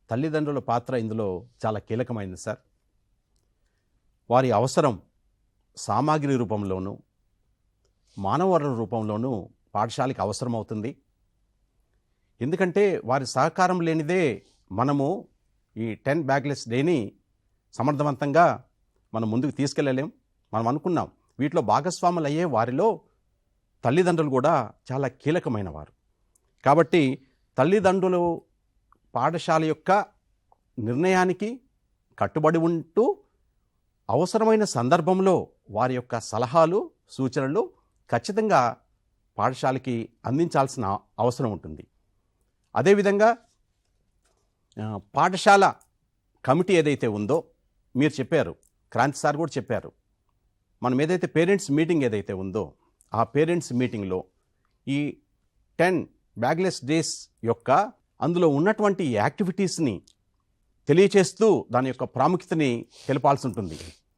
తల్లిదండ్రుల పాత్ర ఇందులో చాలా కీలకమైంది సార్. వారి అవసరం సామాగ్రి రూపంలోనూ, మానవ వనరుల రూపంలోనూ పాఠశాలకి అవసరమవుతుంది. ఎందుకంటే వారి సహకారం లేనిదే మనము ఈ 10 బ్యాగ్లెస్ డేని సమర్థవంతంగా మనం ముందుకు తీసుకెళ్ళలేం. మనం అనుకున్నాం వీటిలో భాగస్వాములు అయ్యే వారిలో తల్లిదండ్రులు కూడా చాలా కీలకమైన వారు. కాబట్టి తల్లిదండ్రులు పాఠశాల యొక్క నిర్ణయానికి కట్టుబడి ఉంటూ అవసరమైన సందర్భంలో వారి యొక్క సలహాలు, సూచనలు ఖచ్చితంగా పాఠశాలకి అందించాల్సిన అవసరం ఉంటుంది. అదేవిధంగా పాఠశాల కమిటీ ఏదైతే ఉందో, మీరు చెప్పారు, క్రాంతి సార్ కూడా చెప్పారు, మనం ఏదైతే పేరెంట్స్ మీటింగ్ ఏదైతే ఉందో ఆ పేరెంట్స్ మీటింగ్లో ఈ 10 బ్యాగ్లెస్ డేస్ యొక్క అందులో ఉన్నటువంటి యాక్టివిటీస్ని తెలియచేస్తూ దాని యొక్క ప్రాముఖ్యతని తెలపాల్సి ఉంటుంది.